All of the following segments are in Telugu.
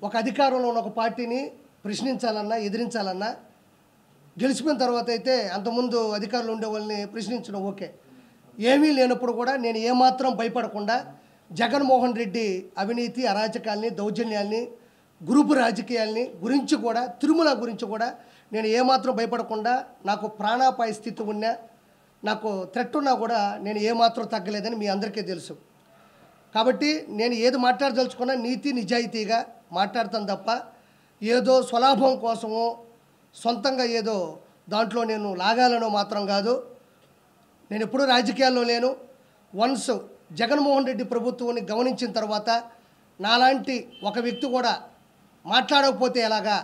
ఒక అధికారంలో ఉన్న ఒక పార్టీని ప్రశ్నించాలన్నా ఎదిరించాలన్నా గెలిచిపోయిన తర్వాత అయితే అంతకుముందు అధికారులు ఉండే వాళ్ళని ప్రశ్నించడం ఓకే. ఏమీ లేనప్పుడు కూడా నేను ఏమాత్రం భయపడకుండా జగన్మోహన్ రెడ్డి అవినీతి అరాచకాల్ని దౌర్జన్యాల్ని గ్రూపు రాజకీయాల్ని గురించి కూడా తిరుమల గురించి కూడా నేను ఏమాత్రం భయపడకుండా నాకు ప్రాణాపాయ స్థితి ఉన్నా నాకు థ్రెట్ ఉన్నా కూడా నేను ఏమాత్రం తగ్గలేదని మీ అందరికీ తెలుసు. కాబట్టి నేను ఏది మాట్లాడదలుచుకున్నా నీతి నిజాయితీగా మాట్లాడతాను తప్ప ఏదో స్వలాభం కోసమో సొంతంగా ఏదో దాంట్లో నేను లాగాలనో మాత్రం కాదు. నేను ఎప్పుడూ రాజకీయాల్లో లేను. వన్స్ జగన్మోహన్ రెడ్డి ప్రభుత్వాన్ని గమనించిన తర్వాత నాలాంటి ఒక వ్యక్తి కూడా మాట్లాడకపోతే ఎలాగా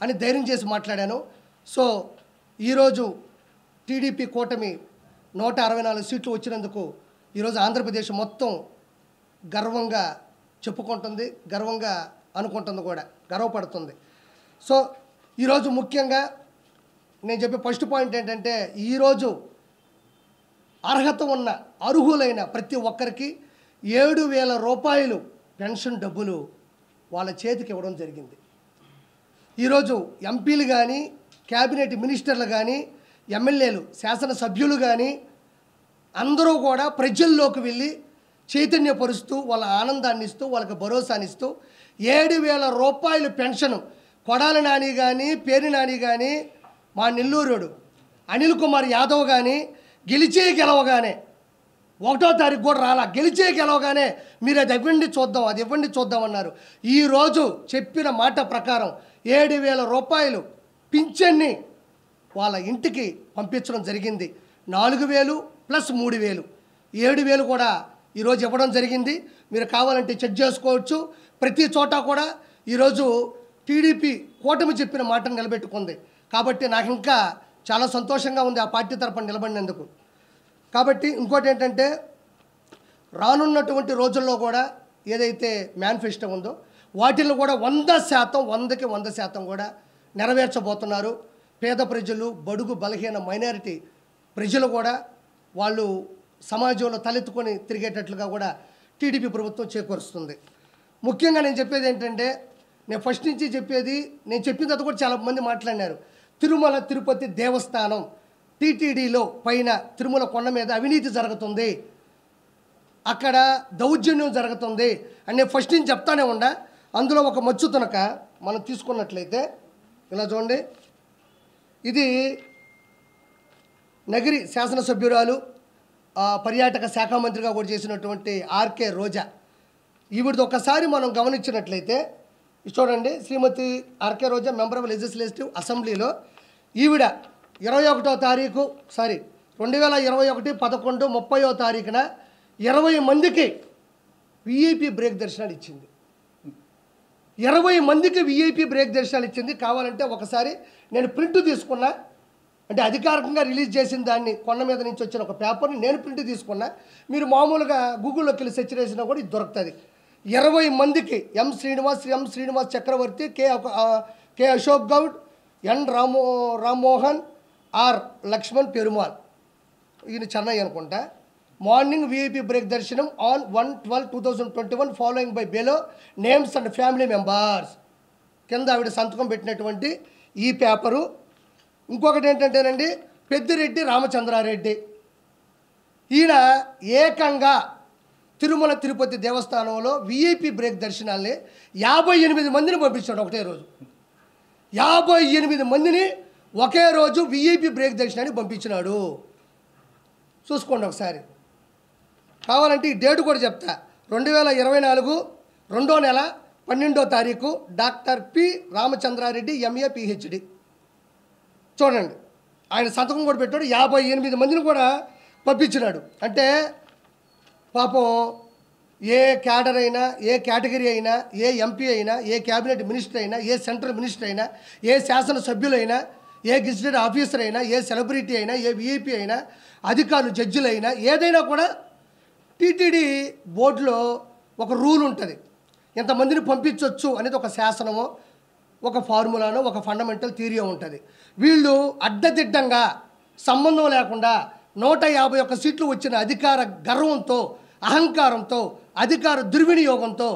అని ధైర్యం చేసి మాట్లాడాను. సో ఈరోజు టీడీపీ కూటమి 164 సీట్లు వచ్చినందుకు ఈరోజు ఆంధ్రప్రదేశ్ మొత్తం గర్వంగా చెప్పుకుంటుంది, గర్వంగా అనుకుంటుంది కూడా, గర్వపడుతుంది. సో ఈరోజు ముఖ్యంగా నేను చెప్పే ఫస్ట్ పాయింట్ ఏంటంటే ఈరోజు అర్హత ఉన్న అర్హులైన ప్రతి ఒక్కరికి 7,000 రూపాయలు పెన్షన్ డబ్బులు వాళ్ళ చేతికి ఇవ్వడం జరిగింది. ఈరోజు ఎంపీలు కానీ క్యాబినెట్ మినిస్టర్లు కానీ ఎమ్మెల్యేలు శాసనసభ్యులు కానీ అందరూ కూడా ప్రజల్లోకి వెళ్ళి చైతన్యపరుస్తూ వాళ్ళ ఆనందాన్ని ఇస్తూ వాళ్ళకి భరోసానిస్తూ 7,000 రూపాయలు పెన్షను కొడాలి నాని కానీ పేరు నాని కానీ మా నెల్లూరుడు అనిల్ కుమార్ యాదవ్ కానీ గెలవగానే 1వ తారీఖు కూడా రాలా, గెలవగానే మీరు అది ఇవ్వండి చూద్దాం అన్నారు. ఈరోజు చెప్పిన మాట ప్రకారం 7,000 రూపాయలు పింఛన్ని వాళ్ళ ఇంటికి పంపించడం జరిగింది. 4,000 ప్లస్ 3,000 7,000 కూడా ఈరోజు ఇవ్వడం జరిగింది. మీరు కావాలంటే చెక్ చేసుకోవచ్చు. ప్రతి చోట కూడా ఈరోజు టీడీపీ కూటమి చెప్పిన మాటను నిలబెట్టుకుంది. కాబట్టి నాకు ఇంకా చాలా సంతోషంగా ఉంది ఆ పార్టీ తరపున నిలబడినందుకు. కాబట్టి ఇంకోటి ఏంటంటే రానున్నటువంటి రోజుల్లో కూడా ఏదైతే మేనిఫెస్టో ఉందో వాటిల్లో కూడా 100%, 100% కూడా నెరవేర్చబోతున్నారు. పేద ప్రజలు, బడుగు బలహీన మైనారిటీ ప్రజలు కూడా వాళ్ళు సమాజంలో తలెత్తుకొని తిరిగేటట్లుగా కూడా టీడీపీ ప్రభుత్వం చేకూరుస్తుంది. ముఖ్యంగా నేను చెప్పేది ఏంటంటే నేను ఫస్ట్ నుంచి చెప్పేది, నేను చెప్పిన తర్వాత కూడా చాలామంది మాట్లాడినారు. తిరుమల తిరుపతి దేవస్థానం టీటీడీలో పైన తిరుమల కొండ మీద అవినీతి జరుగుతుంది, అక్కడ దౌర్జన్యం జరుగుతుంది అని నేను ఫస్ట్ నుంచి చెప్తానే ఉండా. అందులో ఒక మచ్చు తునక మనం తీసుకున్నట్లయితే ఇలా చూడండి. ఇది నగిరి శాసనసభ్యురాలు పర్యాటక శాఖ మంత్రిగా కూడా చేసినటువంటి ఆర్కే రోజా. ఈవిడిది ఒకసారి మనం గమనించినట్లయితే చూడండి, Shrimati RK Roja member of legislative అసెంబ్లీలో ఈవిడ 2021 తారీఖున 20 మందికి విఐపి బ్రేక్ దర్శనాలు ఇచ్చింది. 20 మందికి విఐపి బ్రేక్ దర్శనాలు ఇచ్చింది. కావాలంటే ఒకసారి నేను ప్రింట్ తీసుకున్నా, అంటే అధికారికంగా రిలీజ్ చేసిన దాన్ని కొండ మీద నుంచి వచ్చిన ఒక పేపర్ని నేను ప్రింట్ తీసుకున్నా. మీరు మామూలుగా గూగుల్లోకి వెళ్ళి సెర్చ్ చేసినా కూడా ఇది దొరుకుతుంది. 20 మందికి M Srinivas Chakravarthi, K Ashok Goud, N Rammohan, R Lakshman Perumal, ఈయన చెన్నై అనుకుంటా. మార్నింగ్ విఐపి బ్రేక్ దర్శనం on 1/12/2021 following by below names and family members. కింద ఆవిడ సంతకం పెట్టినటువంటి ఈ పేపరు. ఇంకొకటి ఏంటంటేనండి, పెద్దిరెడ్డి రామచంద్రారెడ్డి, ఈయన ఏకంగా తిరుమల తిరుపతి దేవస్థానంలో విఐపి బ్రేక్ దర్శనాల్ని 58 మందిని పంపించాడు ఒకటే రోజు. 58 మందిని ఒకే రోజు విఐపి బ్రేక్ దర్శనాన్ని పంపించినాడు. చూసుకోండి ఒకసారి. కావాలంటే ఈ డేటు కూడా చెప్తా. 2024 2వ నెల 12వ తారీఖు doctor P Ramachandra Reddy MA PhD. చూడండి, ఆయన సంతకం కూడా పెట్టాడు. 58 మందిని కూడా పంపించినాడు. అంటే పాపం ఏ క్యాడర్ అయినా, ఏ కేటగిరీ అయినా, ఏ ఎంపీ అయినా, ఏ క్యాబినెట్ మినిస్టర్ అయినా, ఏ సెంట్రల్ మినిస్టర్ అయినా, ఏ శాసనసభ్యులైనా, ఏ గెజిటెడ్ ఆఫీసర్ అయినా, ఏ సెలబ్రిటీ అయినా, ఏ విఐపీ అయినా, అధికారులు జడ్జిలైనా ఏదైనా కూడా టీటీడీ బోర్డులో ఒక రూల్ ఉంటుంది. ఎంతమందిని పంపించవచ్చు అనేది ఒక శాసనమో, ఒక ఫార్ములానో, ఒక ఫండమెంటల్ థియరీ ఉంటుంది. వీళ్ళు అడ్డదిడ్డంగా సంబంధం లేకుండా 151 సీట్లు వచ్చిన అధికార గర్వంతో అహంకారంతో అధికార దుర్వినియోగంతో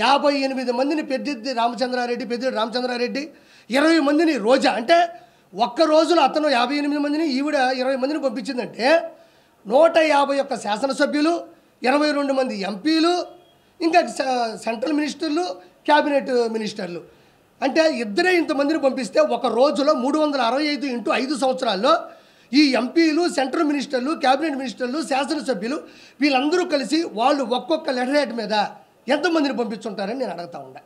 58 మందిని పెద్దిరెడ్డి రామచంద్రారెడ్డి 20 మందిని రోజా అంటే ఒక్క రోజులో అతను 58 మందిని ఈవిడ 20 మందిని పంపించిందంటే 151 శాసనసభ్యులు 22 మంది ఎంపీలు ఇంకా సెంట్రల్ మినిస్టర్లు క్యాబినెట్ మినిస్టర్లు అంటే ఇద్దరే ఇంతమందిని పంపిస్తే ఒక రోజులో 365 ఇంటూ 5 సంవత్సరాల్లో ఈ ఎంపీలు సెంట్రల్ మినిస్టర్లు క్యాబినెట్ మినిస్టర్లు శాసనసభ్యులు వీళ్ళందరూ కలిసి వాళ్ళు ఒక్కొక్క లెటర్ హెడ్ మీద ఎంతమందిని పంపించుంటారని నేను అడుగుతా ఉండా.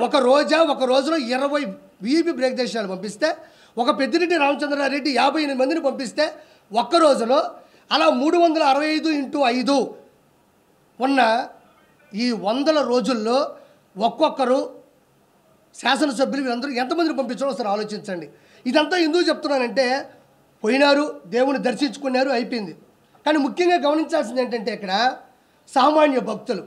ఒక రోజులో 20 వీపీ బ్రేక్ దేశాలు పంపిస్తే ఒక పెద్దిరెడ్డి రామచంద్రారెడ్డి 58 మందిని పంపిస్తే ఒక్క రోజులో అలా 365 ఇంటూ 5 ఉన్న ఈ 100 రోజుల్లో ఒక్కొక్కరు శాసనసభ్యులు వీళ్ళందరూ ఎంతమందిని పంపించారో ఒకసారి ఆలోచించండి. ఇదంతా ఎందుకు చెప్తున్నానంటే పోయినారు, దేవుని దర్శించుకున్నారు, అయిపోయింది. కానీ ముఖ్యంగా గమనించాల్సింది ఏంటంటే ఇక్కడ సామాన్య భక్తులు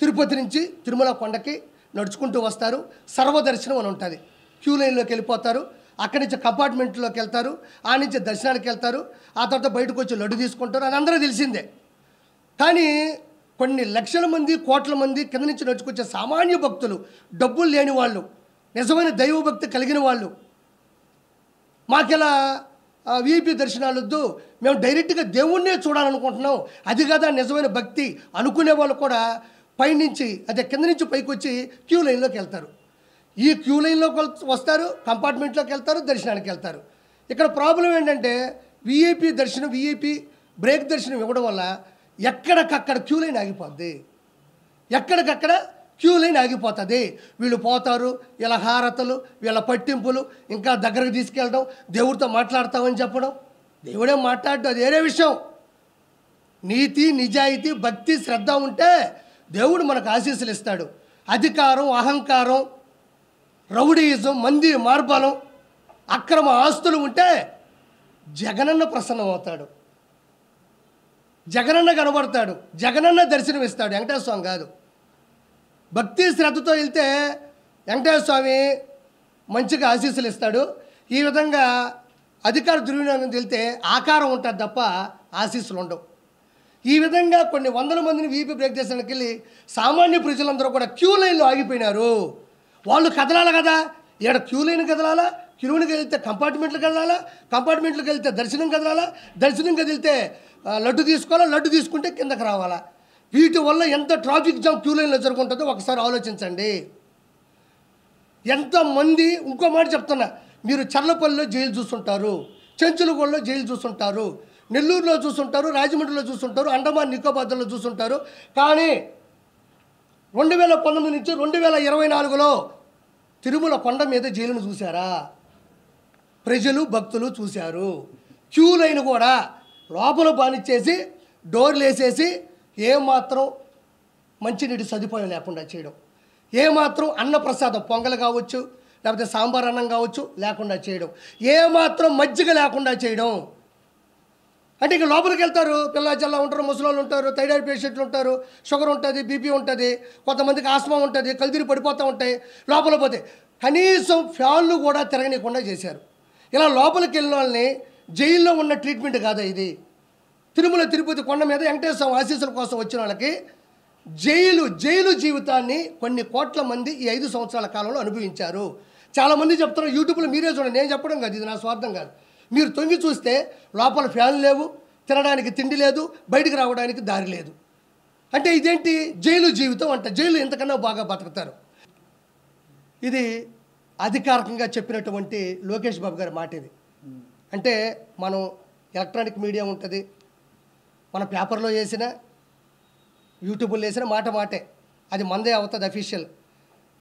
తిరుపతి నుంచి తిరుమల కొండకి నడుచుకుంటూ వస్తారు. సర్వదర్శనం అని ఉంటుంది. క్యూ లైన్లోకి వెళ్ళిపోతారు. అక్కడి నుంచి కంపార్ట్మెంట్లోకి వెళ్తారు. ఆ నుంచి దర్శనానికి వెళ్తారు. ఆ తర్వాత బయటకు వచ్చి లడ్డు తీసుకుంటారు. అది అందరూ తెలిసిందే. కానీ కొన్ని లక్షల మంది కోట్ల మంది కింద నుంచి నడుచుకొచ్చే సామాన్య భక్తులు, డబ్బులు లేని వాళ్ళు, నిజమైన దైవభక్తి కలిగిన వాళ్ళు, మాకెలా వీఐపీ దర్శనాలు వద్దు, మేము డైరెక్ట్గా దేవుణ్ణే చూడాలనుకుంటున్నాం, అది కదా నిజమైన భక్తి అనుకునే వాళ్ళు కూడా పైనుంచి అదే కింద నుంచి పైకి వచ్చి క్యూ లైన్లోకి వెళ్తారు. ఈ క్యూ లైన్లోకి వస్తారు, కంపార్ట్మెంట్లోకి వెళ్తారు, దర్శనానికి వెళ్తారు. ఇక్కడ ప్రాబ్లం ఏంటంటే వీఐపీ దర్శనం, వీఐపీ బ్రేక్ దర్శనం ఇవ్వడం వల్ల ఎక్కడికక్కడ క్యూ లైన్ ఆగిపోద్ది. ఎక్కడికక్కడ క్యూ లైన్ ఆగిపోతుంది. వీళ్ళు పోతారు, వీళ్ళ హారతలు, వీళ్ళ పట్టింపులు, ఇంకా దగ్గరకు తీసుకెళ్ళడం, దేవుడితో మాట్లాడతామని చెప్పడం. దేవుడే మాట్లాడడం అది వేరే విషయం. నీతి నిజాయితీ భక్తి శ్రద్ధ ఉంటే దేవుడు మనకు ఆశీస్సులు ఇస్తాడు. అధికారం అహంకారం రౌడీయిజం మంది మార్బలం అక్రమ ఆస్తులు ఉంటే జగనన్న ప్రసన్నమవుతాడు, జగనన్న కనబడతాడు, జగనన్న దర్శనం ఇస్తాడు. వెంకటేశ్వర స్వామి కాదు. భక్తి శ్రద్ధతో వెళ్తే వెంకటేశ్వర స్వామి మంచిగా ఆశీస్సులు ఇస్తాడు. ఈ విధంగా అధికార దుర్వినియోగం వెళ్తే ఆకారం ఉంటుంది తప్ప ఆశీస్సులు ఉండవు. ఈ విధంగా కొన్ని వందల మందిని వీపీ బ్రేక్ దేశానికి వెళ్ళి సామాన్య ప్రజలందరూ కూడా క్యూ లైన్లో ఆగిపోయినారు. వాళ్ళు కదలాలి కదా, ఇక్కడ క్యూ లైన్ కదలాలా, క్యూలోకి వెళ్తే కంపార్ట్మెంట్లకు కదలాలా, కంపార్ట్మెంట్లకు వెళ్తే దర్శనం కదలాలా, దర్శనం కదిలితే లడ్డు తీసుకోవాలా, లడ్డు తీసుకుంటే కిందకి రావాలా. వీటి వల్ల ఎంత ట్రాఫిక్ జామ్ క్యూ లైన్లో జరుగుతుంటుందో ఒకసారి ఆలోచించండి. ఎంతమంది, ఇంకో మాట చెప్తున్నా, మీరు చర్లపల్లిలో జైలు చూస్తుంటారు, చెంచులగూడలో జైలు చూస్తుంటారు, నెల్లూరులో చూస్తుంటారు, రాజమండ్రిలో చూస్తుంటారు, అండమాన్ నికోబార్లో చూస్తుంటారు. కానీ 2019 నుంచి 2024లో తిరుమల కొండ మీద జైలును చూశారా? ప్రజలు భక్తులు చూశారు. క్యూ లైన్ కూడా లోపల బానిచ్చేసి డోర్లు వేసేసి ఏమాత్రం మంచినీటి సదుపాయం లేకుండా చేయడం, ఏమాత్రం అన్నప్రసాదం పొంగల్ కావచ్చు, లేకపోతే సాంబార్ అన్నం కావచ్చు లేకుండా చేయడం, ఏమాత్రం మజ్జిగ లేకుండా చేయడం. అంటే ఇక లోపలికి వెళ్తారు, పిల్ల జల్లా ఉంటారు, ముసలోళ్ళు ఉంటారు, థైరాయిడ్ పేషెంట్లు ఉంటారు, షుగర్ ఉంటుంది, బీపీ ఉంటుంది, కొంతమందికి ఆస్మా ఉంటుంది, కలుదిరి పడిపోతూ ఉంటాయి. లోపల పోతే కనీసం ఫ్యాన్లు కూడా తిరగనీయకుండా చేశారు. ఇలా లోపలికి వెళ్ళిన వాళ్ళని జైల్లో ఉన్న ట్రీట్మెంట్ కాదా ఇది? తిరుమల తిరుపతి కొండ మీద వెంకటేశ్వర ఆశీస్సుల కోసం వచ్చిన వాళ్ళకి జైలు జీవితాన్ని కొన్ని కోట్ల మంది ఈ 5 సంవత్సరాల కాలంలో అనుభవించారు. చాలామంది చెప్తున్నారు, యూట్యూబ్లో మీరే చూడండి, నేను చెప్పడం కాదు, ఇది నా స్వార్థం కాదు. మీరు తొంగి చూస్తే లోపల ఫ్యాన్లు లేవు, తినడానికి తిండి లేదు, బయటికి రావడానికి దారి లేదు. అంటే ఇదేంటి జైలు జీవితం అంట. జైలు ఎంతకన్నా బాగా బతుకుతారు. ఇది అధికారికంగా చెప్పినటువంటి లోకేష్ బాబు గారి మాట ఇది. అంటే మనం ఎలక్ట్రానిక్ మీడియా ఉంటుంది, మన పేపర్లో వేసిన యూట్యూబ్లో వేసిన మాటే, అది మందే అవుతుంది అఫీషియల్.